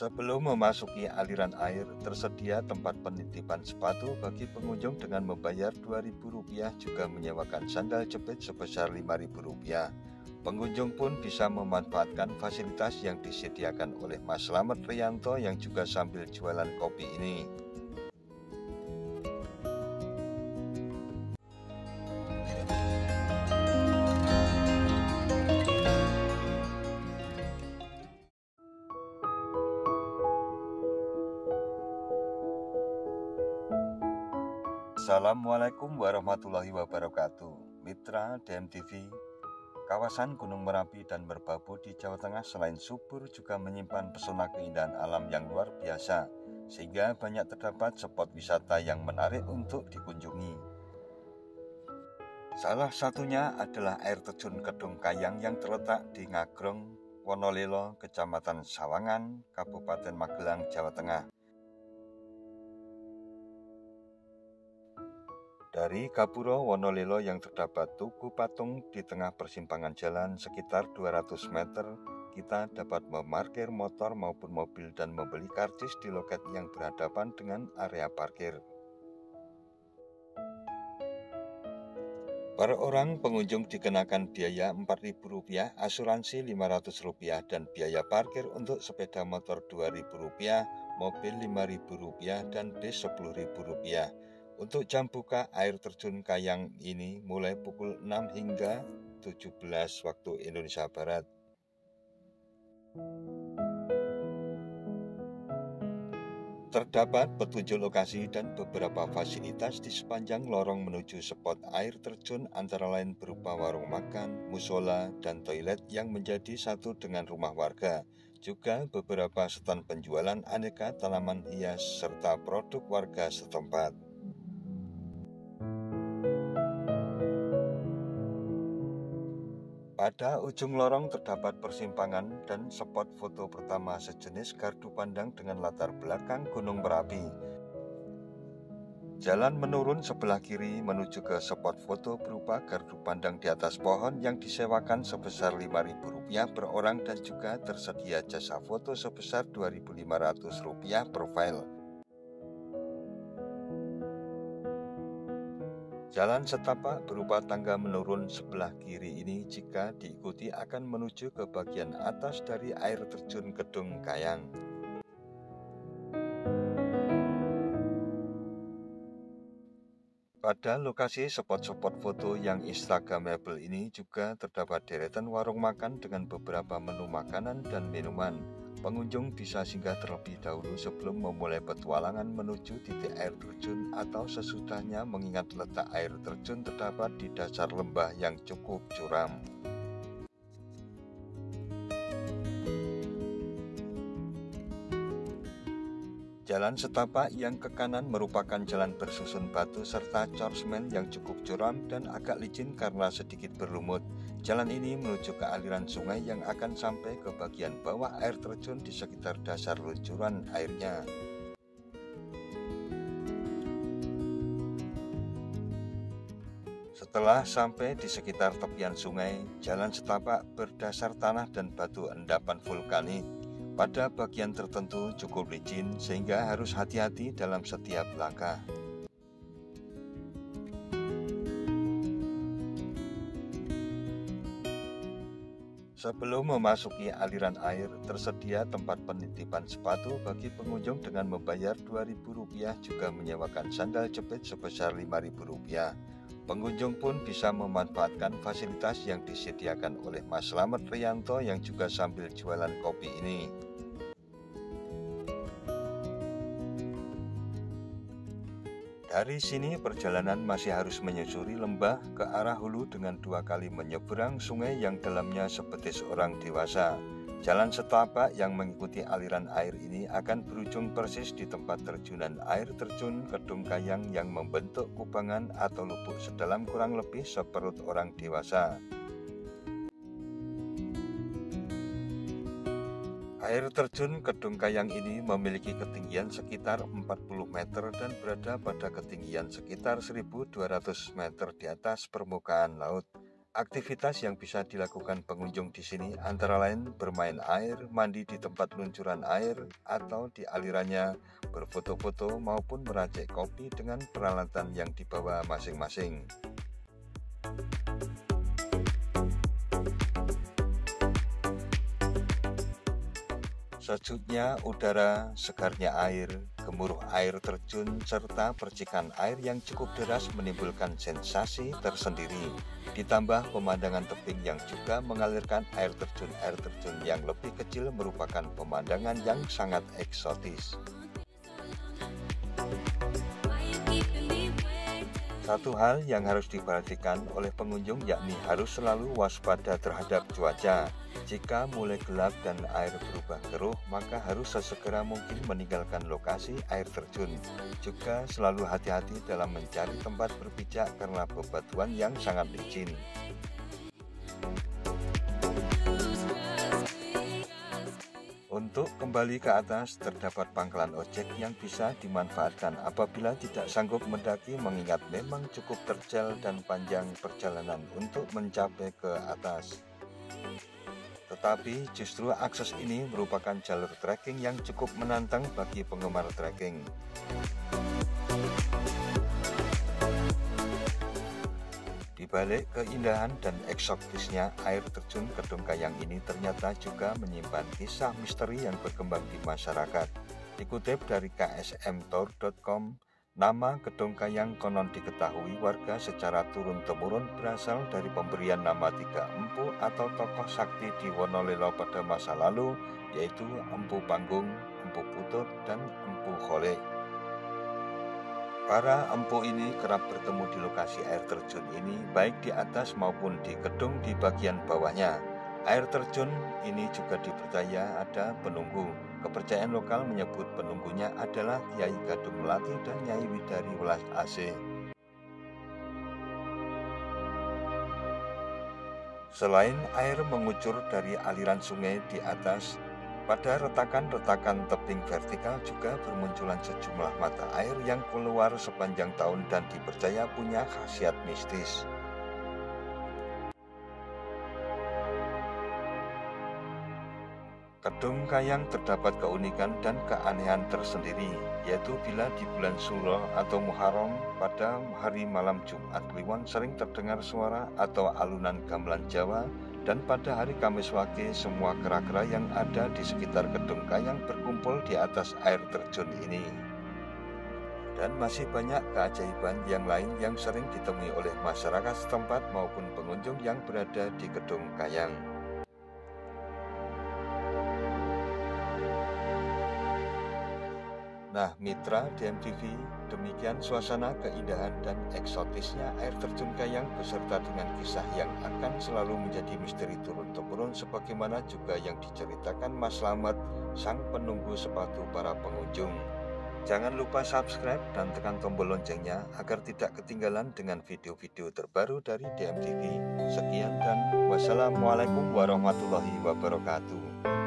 Sebelum memasuki aliran air, tersedia tempat penitipan sepatu bagi pengunjung dengan membayar Rp2.000, juga menyewakan sandal jepit sebesar Rp5.000. Pengunjung pun bisa memanfaatkan fasilitas yang disediakan oleh Mas Slamet Riyanto yang juga sambil jualan kopi ini. Assalamualaikum warahmatullahi wabarakatuh. Mitra DMTV, kawasan Gunung Merapi dan Merbabu di Jawa Tengah selain subur juga menyimpan pesona keindahan alam yang luar biasa, sehingga banyak terdapat spot wisata yang menarik untuk dikunjungi. Salah satunya adalah air terjun Kedung Kayang yang terletak di Ngagrong, Wonolelo, Kecamatan Sawangan, Kabupaten Magelang, Jawa Tengah. Dari Gapuro Wonolelo yang terdapat tugu patung di tengah persimpangan jalan sekitar 200 meter, kita dapat memarkir motor maupun mobil dan membeli karcis di loket yang berhadapan dengan area parkir. Per orang pengunjung dikenakan biaya Rp4.000, asuransi Rp500 dan biaya parkir untuk sepeda motor Rp2.000, mobil Rp5.000 dan bis Rp10.000. Untuk jam buka air terjun Kayang ini mulai pukul 6 hingga 17 waktu Indonesia Barat. Terdapat petunjuk lokasi dan beberapa fasilitas di sepanjang lorong menuju spot air terjun, antara lain berupa warung makan, musola, dan toilet yang menjadi satu dengan rumah warga. Juga beberapa stand penjualan aneka tanaman hias serta produk warga setempat. Pada ujung lorong terdapat persimpangan dan spot foto pertama sejenis gardu pandang dengan latar belakang Gunung Merapi. Jalan menurun sebelah kiri menuju ke spot foto berupa gardu pandang di atas pohon yang disewakan sebesar Rp5.000 per orang dan juga tersedia jasa foto sebesar Rp2.500 per file. Jalan setapak berupa tangga menurun sebelah kiri ini jika diikuti akan menuju ke bagian atas dari air terjun Kedung Kayang. Pada lokasi spot-spot foto yang instagramable ini juga terdapat deretan warung makan dengan beberapa menu makanan dan minuman. Pengunjung bisa singgah terlebih dahulu sebelum memulai petualangan menuju titik air terjun atau sesudahnya, mengingat letak air terjun terdapat di dasar lembah yang cukup curam. Jalan setapak yang ke kanan merupakan jalan bersusun batu serta cor semen yang cukup curam dan agak licin karena sedikit berlumut. Jalan ini menuju ke aliran sungai yang akan sampai ke bagian bawah air terjun di sekitar dasar luncuran airnya. Setelah sampai di sekitar tepian sungai, jalan setapak berdasar tanah dan batu endapan vulkanik. Pada bagian tertentu cukup licin sehingga harus hati-hati dalam setiap langkah. Sebelum memasuki aliran air, tersedia tempat penitipan sepatu bagi pengunjung dengan membayar Rp2.000, juga menyewakan sandal jepit sebesar Rp5.000. Pengunjung pun bisa memanfaatkan fasilitas yang disediakan oleh Mas Slamet Riyanto yang juga sambil jualan kopi ini. Dari sini perjalanan masih harus menyusuri lembah ke arah hulu dengan 2 kali menyeberang sungai yang dalamnya sebetis orang dewasa. Jalan setapak yang mengikuti aliran air ini akan berujung persis di tempat terjunan air terjun Kedung Kayang yang membentuk kubangan atau lubuk sedalam kurang lebih seperut orang dewasa. Air terjun Kedung Kayang ini memiliki ketinggian sekitar 40 meter dan berada pada ketinggian sekitar 1.200 meter di atas permukaan laut. Aktivitas yang bisa dilakukan pengunjung di sini antara lain bermain air, mandi di tempat luncuran air atau di alirannya, berfoto-foto maupun meracik kopi dengan peralatan yang dibawa masing-masing. Sejuknya udara, segarnya air, gemuruh air terjun, serta percikan air yang cukup deras menimbulkan sensasi tersendiri. Ditambah pemandangan tebing yang juga mengalirkan air terjun yang lebih kecil merupakan pemandangan yang sangat eksotis. Satu hal yang harus diperhatikan oleh pengunjung yakni harus selalu waspada terhadap cuaca. Jika mulai gelap dan air berubah keruh, maka harus sesegera mungkin meninggalkan lokasi air terjun. Juga selalu hati-hati dalam mencari tempat berpijak karena bebatuan yang sangat licin. Untuk kembali ke atas, terdapat pangkalan ojek yang bisa dimanfaatkan apabila tidak sanggup mendaki mengingat memang cukup terjal dan panjang perjalanan untuk mencapai ke atas. Tetapi justru akses ini merupakan jalur trekking yang cukup menantang bagi penggemar trekking. Di balik keindahan dan eksotisnya air terjun Kedung Kayang ini ternyata juga menyimpan kisah misteri yang berkembang di masyarakat. Dikutip dari ksmtour.com, nama Kedung Kayang konon diketahui warga secara turun-temurun berasal dari pemberian nama 3 empu atau tokoh sakti di Wonolelo pada masa lalu, yaitu Empu Panggung, Empu Putut, dan Empu Khole. Para empu ini kerap bertemu di lokasi air terjun ini, baik di atas maupun di gedung di bagian bawahnya. Air terjun ini juga dipercaya ada penunggu. Kepercayaan lokal menyebut penunggunya adalah Kyai Gadung Melati dan Nyai Widari Welas Asih. Selain air mengucur dari aliran sungai di atas, pada retakan-retakan tebing vertikal juga bermunculan sejumlah mata air yang keluar sepanjang tahun dan dipercaya punya khasiat mistis. Kedung Kayang terdapat keunikan dan keanehan tersendiri, yaitu bila di bulan Suro atau Muharram pada hari malam Jumat Kliwon sering terdengar suara atau alunan gamelan Jawa, dan pada hari Kamis Wage semua kera-kera yang ada di sekitar Kedung Kayang berkumpul di atas air terjun ini. Dan masih banyak keajaiban yang lain yang sering ditemui oleh masyarakat setempat maupun pengunjung yang berada di Kedung Kayang. Nah, mitra DMTV, demikian suasana keindahan dan eksotisnya air terjun Kayang beserta dengan kisah yang akan selalu menjadi misteri turun-temurun sebagaimana juga yang diceritakan Mas Slamet, sang penunggu sepatu para pengunjung. Jangan lupa subscribe dan tekan tombol loncengnya agar tidak ketinggalan dengan video-video terbaru dari DMTV. Sekian dan wassalamualaikum warahmatullahi wabarakatuh.